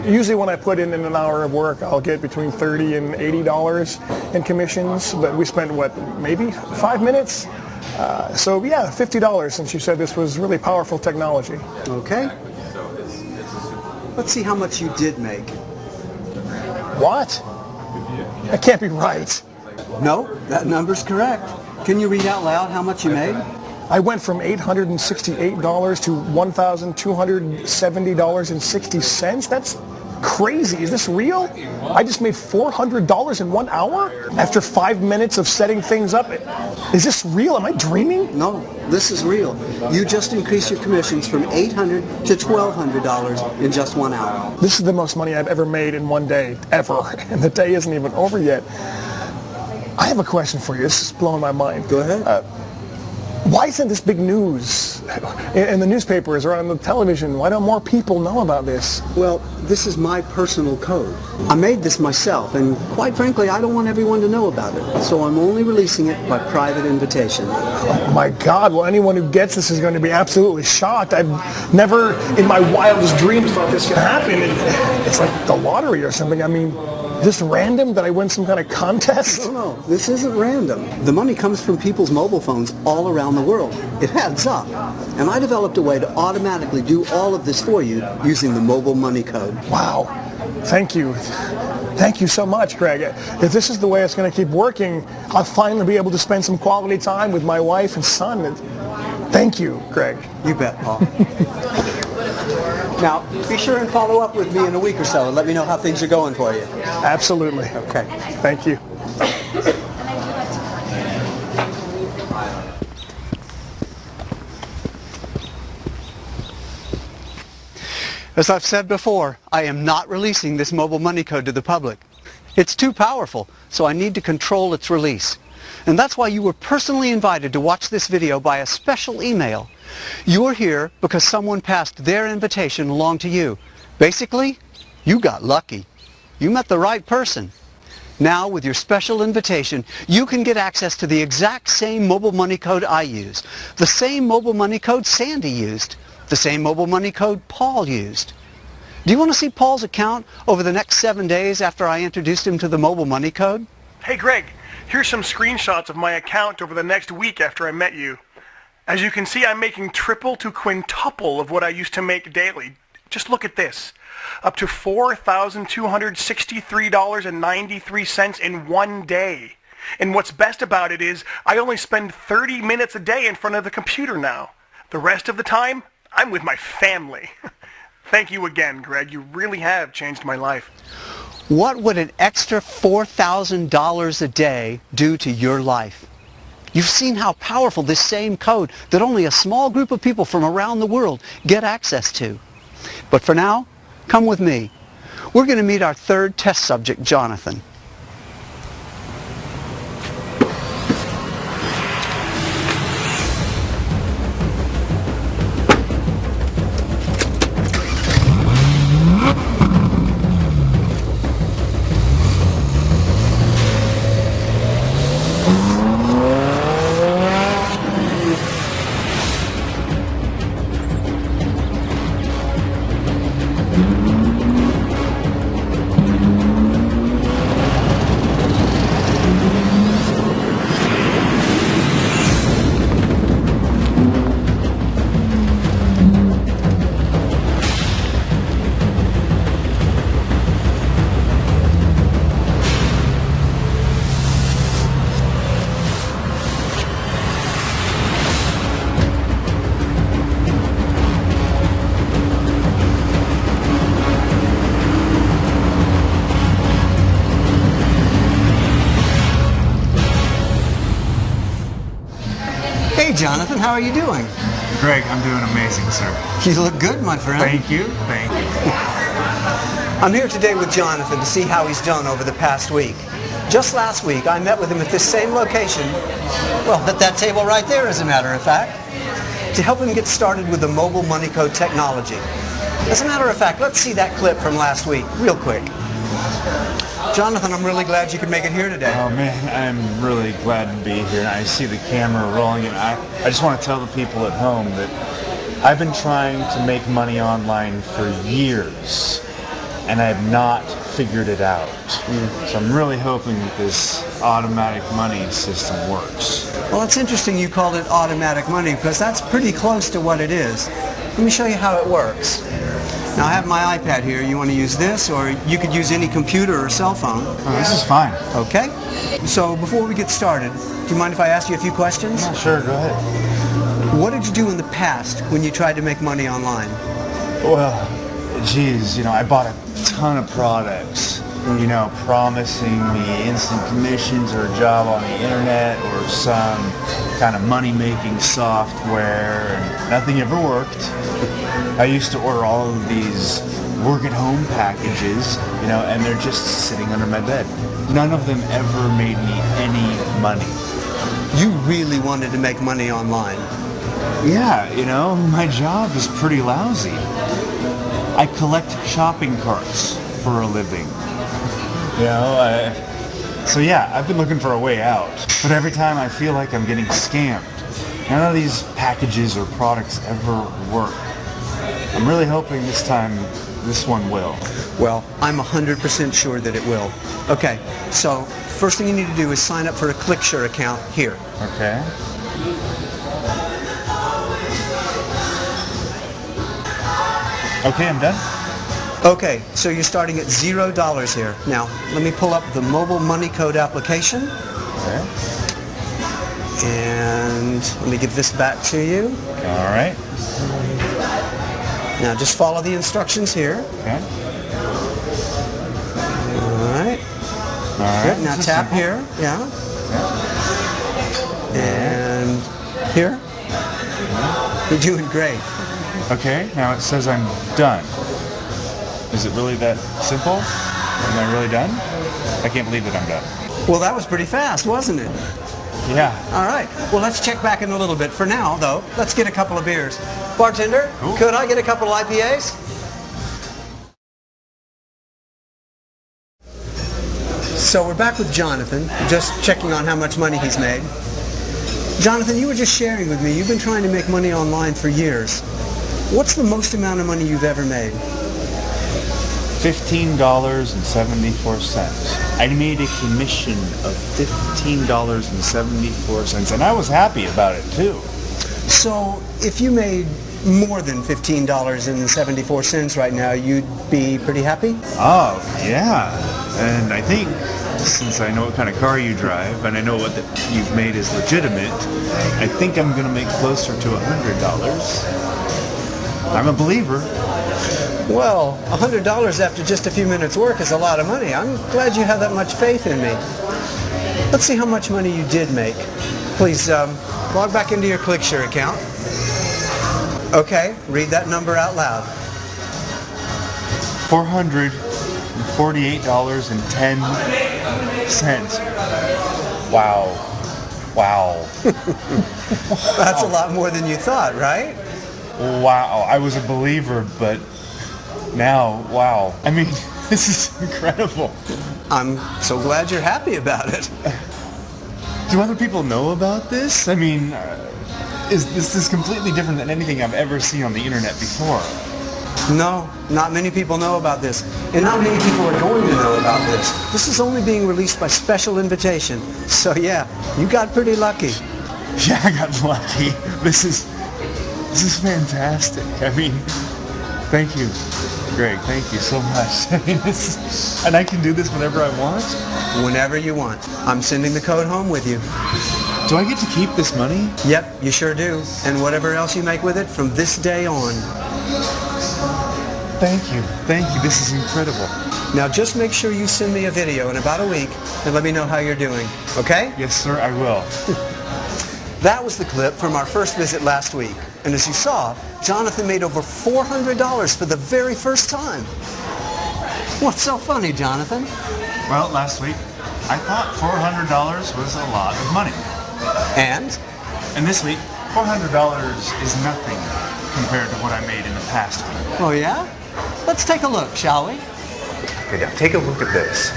Speaker 4: Usually when I put in an hour of work, I'll get between $30 and $80 in commissions, but we spent, what, maybe 5 minutes? So yeah, $50 since you said this was really powerful technology.
Speaker 5: Okay. Let's see how much you did make.
Speaker 4: What? That can't be right.
Speaker 5: No, that number's correct. Can you read out loud how much you made?
Speaker 4: I went from $868 to $1,270.60. That's crazy. Is this real? I just made $400 in 1 hour after 5 minutes of setting things up. Is this real? Am I dreaming?
Speaker 5: No, this is real. You just increased your commissions from $800 to $1,200 in just 1 hour.
Speaker 4: This is the most money I've ever made in one day, ever. And the day isn't even over yet. I have a question for you. This is blowing my mind.
Speaker 5: Go ahead.
Speaker 4: Why isn't this big news in the newspapers or on the television? Why don't more people know about this?
Speaker 5: Well, this is my personal code. I made this myself, and quite frankly, I don't want everyone to know about it. So I'm only releasing it by private invitation.
Speaker 4: Oh my God, well, anyone who gets this is going to be absolutely shocked. I've never in my wildest dreams thought this could happen. It's like the lottery or something. I mean, is this random that I win some kind of contest?
Speaker 5: No, this isn't random. The money comes from people's mobile phones all around the world. It adds up. And I developed a way to automatically do all of this for you using the mobile money code.
Speaker 4: Wow. Thank you. Thank you so much, Greg. If this is the way it's going to keep working, I'll finally be able to spend some quality time with my wife and son. Thank you, Greg.
Speaker 5: You bet, Paul. Now, be sure and follow up with me in a week or so and let me know how things are going for you.
Speaker 4: Absolutely.
Speaker 5: Okay.
Speaker 4: Thank you.
Speaker 6: As I've said before, I am not releasing this mobile money code to the public. It's too powerful, so I need to control its release. And that's why you were personally invited to watch this video by a special email. You're here because someone passed their invitation along to you. Basically, you got lucky. You met the right person. Now, with your special invitation, you can get access to the exact same mobile money code I used, the same mobile money code Sandy used, the same mobile money code Paul used. Do you want to see Paul's account over the next 7 days after I introduced him to the mobile money code?
Speaker 4: Hey, Greg, Here's some screenshots of my account over the next week after I met you. As you can see, I'm making triple to quintuple of what I used to make daily. Just look at this. Up to $4,263.93 in one day. And what's best about it is I only spend 30 minutes a day in front of the computer now. The rest of the time, I'm with my family. Thank you again, Greg. You really have changed my life.
Speaker 6: What would an extra $4,000 a day do to your life? You've seen how powerful this same code that only a small group of people from around the world get access to. But for now, come with me. We're going to meet our third test subject, Jonathan. Hey, Jonathan, how are you doing?
Speaker 3: Greg, I'm doing amazing, sir.
Speaker 6: You look good, my friend.
Speaker 3: Thank you. Thank you.
Speaker 6: I'm here today with Jonathan to see how he's done over the past week. Just last week, I met with him at this same location, well, at that table right there, as a matter of fact, to help him get started with the mobile money code technology. As a matter of fact, let's see that clip from last week, real quick. Jonathan, I'm really glad you could make it here today.
Speaker 3: Oh man, I'm really glad to be here. I see the camera rolling, and I just want to tell the people at home that I've been trying to make money online for years, and I have not figured it out. So I'm really hoping that this automatic money system works.
Speaker 6: Well, it's interesting you called it automatic money, because that's pretty close to what it is. Let me show you how it works. Now, I have my iPad here. You want to use this, or you could use any computer or cell phone.
Speaker 3: Oh, this is fine.
Speaker 6: Okay. So before we get started, do you mind if I ask you a few questions?
Speaker 3: Yeah, sure, go ahead.
Speaker 6: What did you do in the past when you tried to make money online?
Speaker 3: Well, geez, I bought a ton of products, promising me instant commissions or a job on the internet or some kind of money-making software, and nothing ever worked. I used to order all of these work-at-home packages, and they're just sitting under my bed. None of them ever made me any money.
Speaker 6: You really wanted to make money online?
Speaker 3: Yeah, my job is pretty lousy. I collect shopping carts for a living. So yeah, I've been looking for a way out. But every time I feel like I'm getting scammed. None of these packages or products ever work. I'm really hoping this time this one will.
Speaker 6: Well, I'm 100% sure that it will. Okay, so first thing you need to do is sign up for a ClickSure account here.
Speaker 3: Okay. Okay, I'm done.
Speaker 6: Okay, so you're starting at $0 here. Now, let me pull up the mobile money code application.
Speaker 3: Okay.
Speaker 6: And let me give this back to you.
Speaker 3: All right.
Speaker 6: Now just follow the instructions here.
Speaker 3: Okay.
Speaker 6: All right.
Speaker 3: All right.
Speaker 6: Good. Now tap
Speaker 3: simple.
Speaker 6: here. Yeah. And here. You're doing great.
Speaker 3: Okay, now it says I'm done. Is it really that simple? Am I really done? I can't believe that I'm done.
Speaker 6: Well, that was pretty fast, wasn't it?
Speaker 3: Yeah.
Speaker 6: All right. Well, let's check back in a little bit. For now, though, let's get a couple of beers. Bartender, could I get a couple of IPAs? So we're back with Jonathan, just checking on how much money he's made. Jonathan, you were just sharing with me, you've been trying to make money online for years. What's the most amount of money you've ever made?
Speaker 3: $15.74. I made a commission of $15.74, and I was happy about it too.
Speaker 5: So if you made more than $15.74 right now, you'd be pretty happy?
Speaker 3: Oh, yeah. And I think since I know what kind of car you drive and I know what you've made is legitimate, I think I'm going to make closer to $100. I'm a believer.
Speaker 5: Well, $100 after just a few minutes work is a lot of money. I'm glad you have that much faith in me. Let's see how much money you did make. Please log back into your ClickShare account. Okay, read that number out loud.
Speaker 3: $448.10. Wow. Wow.
Speaker 5: That's a lot more than you thought, right?
Speaker 3: Wow. I was a believer, but now, wow. I mean, this is incredible.
Speaker 5: I'm so glad you're happy about it.
Speaker 3: Do other people know about this? I mean, this is completely different than anything I've ever seen on the internet before.
Speaker 5: No, not many people know about this. And not many people are going to know about this. This is only being released by special invitation. So yeah, you got pretty lucky.
Speaker 3: Yeah, I got lucky. This is fantastic. I mean, thank you, Greg. Thank you so much. I mean, and I can do this whenever I want?
Speaker 5: Whenever you want. I'm sending the code home with you.
Speaker 3: Do I get to keep this money?
Speaker 5: Yep, you sure do. And whatever else you make with it from this day on.
Speaker 3: Thank you. Thank you. This is incredible.
Speaker 5: Now just make sure you send me a video in about a week and let me know how you're doing. Okay?
Speaker 3: Yes, sir, I will.
Speaker 5: That was the clip from our first visit last week. And as you saw, Jonathan made over $400 for the very first time. What's so funny, Jonathan?
Speaker 3: Well, last week, I thought $400 was a lot of money.
Speaker 5: And
Speaker 3: this week, $400 is nothing compared to what I made in the past week.
Speaker 5: Oh yeah? Let's take a look, shall we?
Speaker 3: Okay, now take a look at this.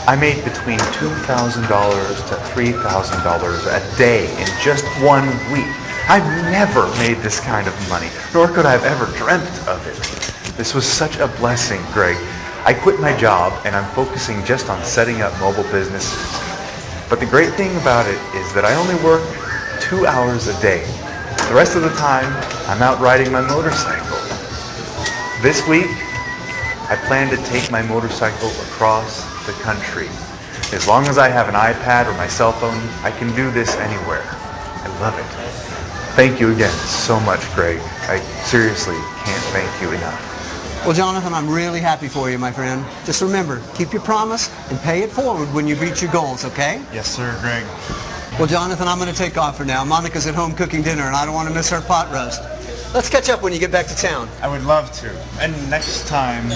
Speaker 3: I made between $2,000 to $3,000 a day in just 1 week. I've never made this kind of money, nor could I have ever dreamt of it. This was such a blessing, Greg. I quit my job and I'm focusing just on setting up mobile businesses. But the great thing about it is that I only work 2 hours a day. The rest of the time, I'm out riding my motorcycle. This week, I plan to take my motorcycle across the country. As long as I have an iPad or my cell phone, I can do this anywhere. I love it. Thank you again so much, Greg. I seriously can't thank you enough.
Speaker 5: Well, Jonathan, I'm really happy for you, my friend. Just remember, keep your promise and pay it forward when you reach your goals, okay?
Speaker 3: Yes, sir, Greg.
Speaker 5: Well, Jonathan, I'm going to take off for now. Monica's at home cooking dinner, and I don't want to miss her pot roast. Let's catch up when you get back to town.
Speaker 3: I would love to. And next time,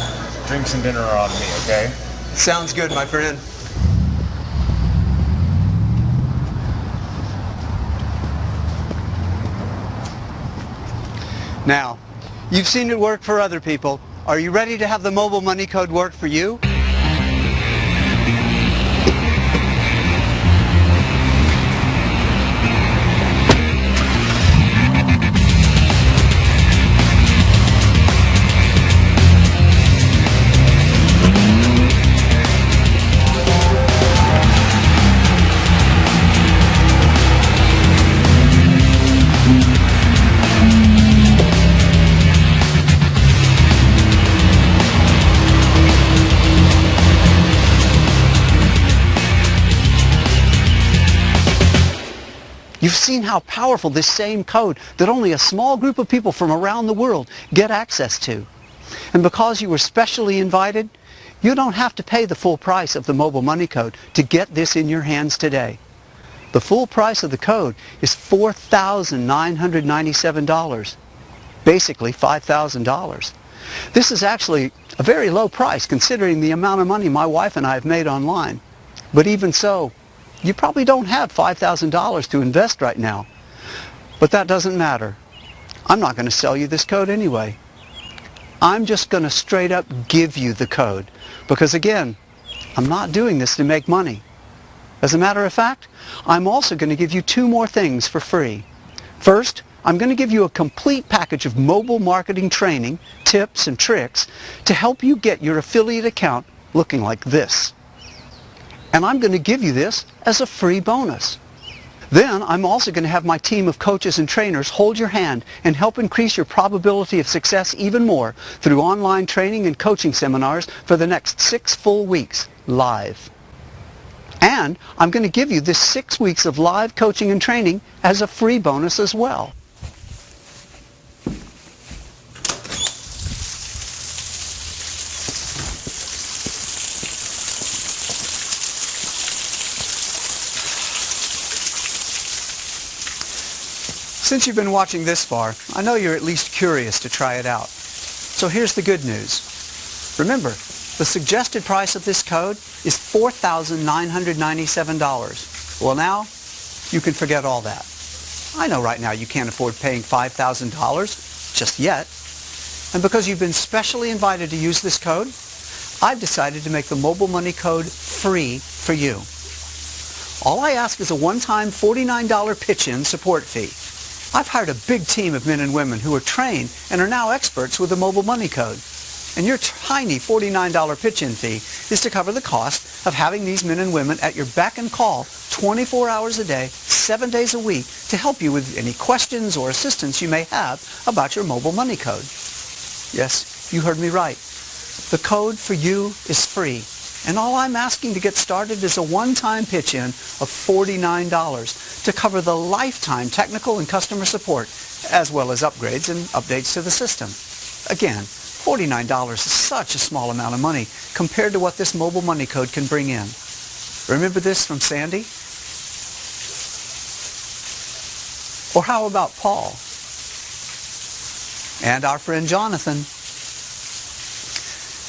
Speaker 3: drinks and dinner are on me, okay?
Speaker 5: Sounds good, my friend. Now, you've seen it work for other people. Are you ready to have the mobile money code work for you? You've seen how powerful this same code that only a small group of people from around the world get access to. And because you were specially invited, you don't have to pay the full price of the mobile money code to get this in your hands today. The full price of the code is $4,997, basically $5,000. This is actually a very low price considering the amount of money my wife and I have made online. But even so, you probably don't have $5,000 to invest right now. But that doesn't matter. I'm not going to sell you this code anyway. I'm just going to straight up give you the code. Because again, I'm not doing this to make money. As a matter of fact, I'm also going to give you 2 more things for free. First,
Speaker 6: I'm going to give you a complete package of mobile marketing training, tips, and tricks to help you get your affiliate account looking like this. And I'm going to give you this as a free bonus. Then I'm also going to have my team of coaches and trainers hold your hand and help increase your probability of success even more through online training and coaching seminars for the next 6 full weeks live. And I'm going to give you this 6 weeks of live coaching and training as a free bonus as well. Since you've been watching this far, I know you're at least curious to try it out. So here's the good news. Remember, the suggested price of this code is $4,997. Well, now, you can forget all that. I know right now you can't afford paying $5,000 just yet. And because you've been specially invited to use this code, I've decided to make the Mobile Money Code free for you. All I ask is a one-time $49 pitch-in support fee. I've hired a big team of men and women who are trained and are now experts with the Mobile Money Code. And your tiny $49 pitch-in fee is to cover the cost of having these men and women at your beck and call 24 hours a day, 7 days a week to help you with any questions or assistance you may have about your Mobile Money Code. Yes, you heard me right. The code for you is free. And all I'm asking to get started is a one-time pitch-in of $49 to cover the lifetime technical and customer support, as well as upgrades and updates to the system. Again, $49 is such a small amount of money compared to what this Mobile Money Code can bring in. Remember this from Sandy? Or how about Paul? And our friend Jonathan?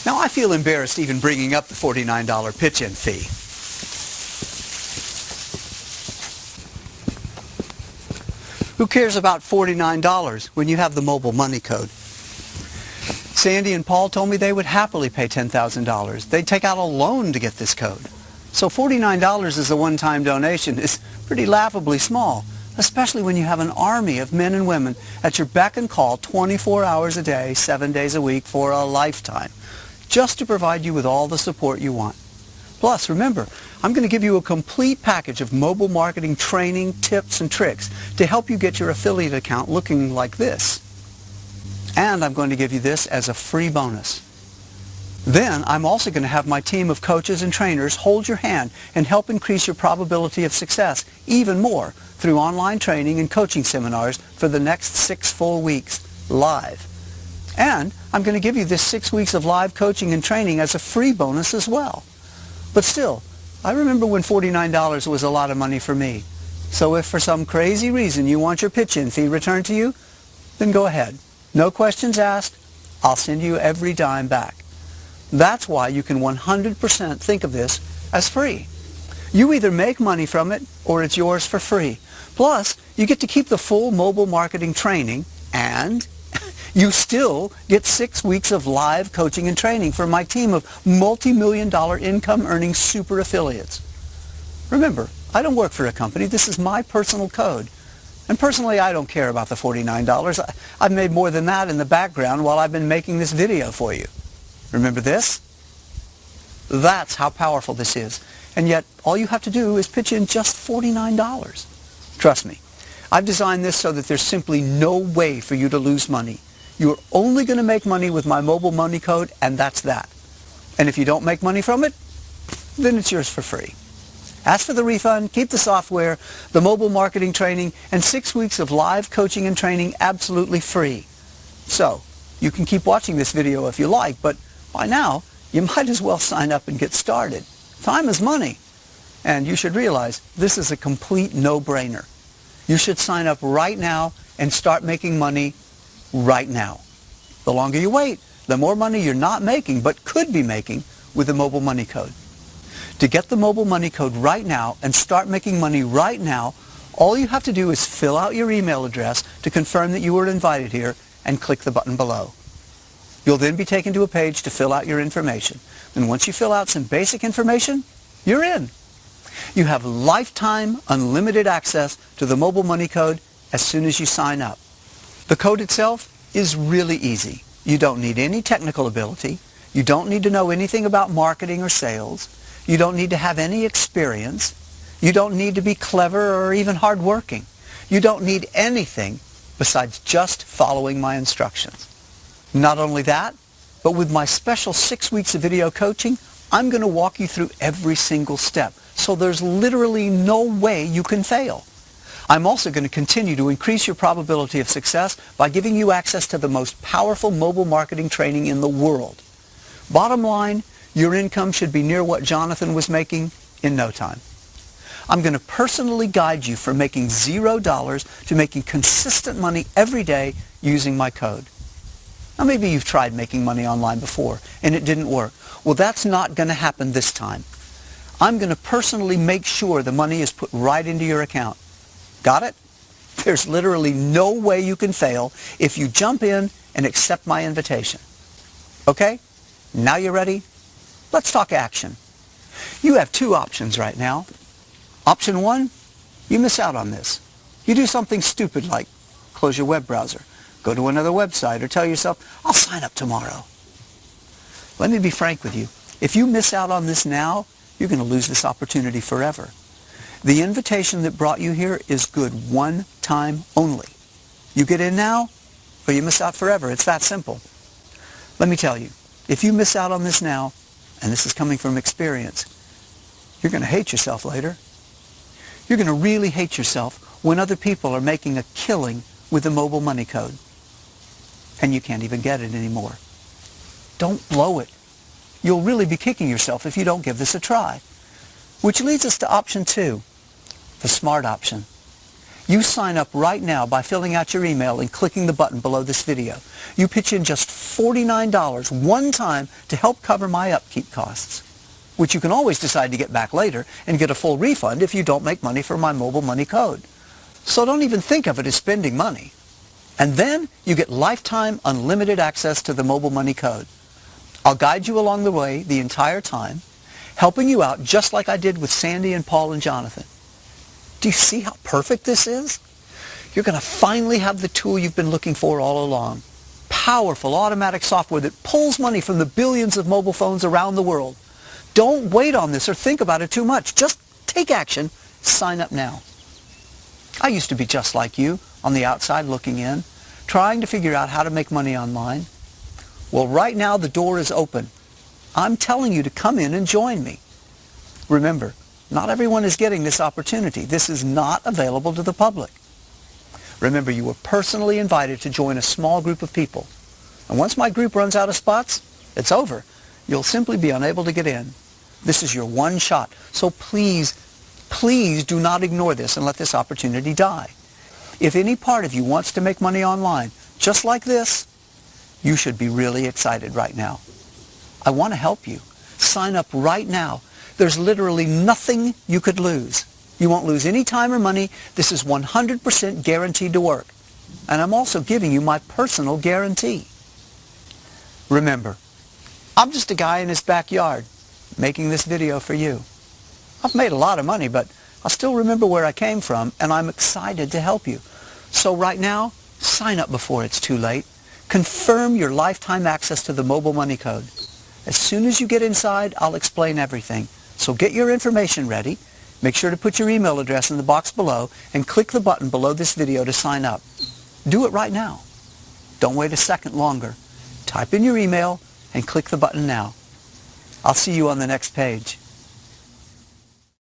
Speaker 6: Now, I feel embarrassed even bringing up the $49 pitch-in fee. Who cares about $49 when you have the Mobile Money Code? Sandy and Paul told me they would happily pay $10,000. They'd take out a loan to get this code. So $49 as a one-time donation is pretty laughably small, especially when you have an army of men and women at your beck and call 24 hours a day, 7 days a week for a lifetime, just to provide you with all the support you want. Plus, remember, I'm going to give you a complete package of mobile marketing training, tips, and tricks to help you get your affiliate account looking like this. And I'm going to give you this as a free bonus. Then I'm also going to have my team of coaches and trainers hold your hand and help increase your probability of success even more through online training and coaching seminars for the next 6 full weeks live. And I'm going to give you this 6 weeks of live coaching and training as a free bonus as well. But still, I remember when $49 was a lot of money for me. So if for some crazy reason you want your pitch-in fee returned to you, then go ahead. No questions asked. I'll send you every dime back. That's why you can 100% think of this as free. You either make money from it or it's yours for free. Plus, you get to keep the full mobile marketing training and you still get 6 weeks of live coaching and training from my team of multi-million-dollar income-earning super affiliates. Remember, I don't work for a company. This is my personal code. And personally, I don't care about the $49. I've made more than that in the background while I've been making this video for you. Remember this? That's how powerful this is. And yet, all you have to do is pitch in just $49. Trust me, I've designed this so that there's simply no way for you to lose money. You're only going to make money with my Mobile Money Code, and that's that. And if you don't make money from it, then it's yours for free. As for the refund, keep the software, the mobile marketing training, and 6 weeks of live coaching and training absolutely free. So, you can keep watching this video if you like, but by now, you might as well sign up and get started. Time is money. And you should realize this is a complete no-brainer. You should sign up right now and start making money right now. The longer you wait, the more money you're not making but could be making with the Mobile Money Code. To get the Mobile Money Code right now and start making money right now, all you have to do is fill out your email address to confirm that you were invited here and click the button below. You'll then be taken to a page to fill out your information. And once you fill out some basic information, you're in. You have lifetime unlimited access to the Mobile Money Code as soon as you sign up. The code itself is really easy. You don't need any technical ability. You don't need to know anything about marketing or sales. You don't need to have any experience. You don't need to be clever or even hardworking. You don't need anything besides just following my instructions. Not only that, but with my special 6 weeks of video coaching, I'm going to walk you through every single step. So there's literally no way you can fail. I'm also going to continue to increase your probability of success by giving you access to the most powerful mobile marketing training in the world. Bottom line, your income should be near what Jonathan was making in no time. I'm going to personally guide you from making $0 to making consistent money every day using my code. Now maybe you've tried making money online before and it didn't work. Well, that's not going to happen this time. I'm going to personally make sure the money is put right into your account. Got it? There's literally no way you can fail if you jump in and accept my invitation. Okay? Now you're ready? Let's talk action. You have two options right now. Option one, you miss out on this. You do something stupid like close your web browser, go to another website, or tell yourself, I'll sign up tomorrow. Let me be frank with you. If you miss out on this now, you're going to lose this opportunity forever. The invitation that brought you here is good one time only. You get in now, or you miss out forever. It's that simple. Let me tell you, if you miss out on this now, and this is coming from experience, you're going to hate yourself later. You're going to really hate yourself when other people are making a killing with the mobile money code. And you can't even get it anymore. Don't blow it. You'll really be kicking yourself if you don't give this a try. Which leads us to option two, the smart option. You sign up right now by filling out your email and clicking the button below this video. You pitch in just $49 one time to help cover my upkeep costs, which you can always decide to get back later and get a full refund if you don't make money for my mobile money code. So don't even think of it as spending money. And then you get lifetime unlimited access to the mobile money code. I'll guide you along the way the entire time, helping you out just like I did with Sandy and Paul and Jonathan. Do you see how perfect this is? You're going to finally have the tool you've been looking for all along. Powerful automatic software that pulls money from the billions of mobile phones around the world. Don't wait on this or think about it too much. Just take action. Sign up now. I used to be just like you, on the outside looking in, trying to figure out how to make money online. Well, right now the door is open. I'm telling you to come in and join me. Remember, not everyone is getting this opportunity. This is not available to the public. Remember, you were personally invited to join a small group of people. And once my group runs out of spots, it's over. You'll simply be unable to get in. This is your one shot. So please, please do not ignore this and let this opportunity die. If any part of you wants to make money online, just like this, you should be really excited right now. I want to help you. Sign up right now. There's literally nothing you could lose. You won't lose any time or money. This is 100% guaranteed to work. And I'm also giving you my personal guarantee. Remember, I'm just a guy in his backyard making this video for you. I've made a lot of money, but I still remember where I came from, and I'm excited to help you. So right now, sign up before it's too late. Confirm your lifetime access to the mobile money code. As soon as you get inside, I'll explain everything. So get your information ready. Make sure to put your email address in the box below and click the button below this video to sign up. Do it right now. Don't wait a second longer. Type in your email and click the button now. I'll see you on the next page.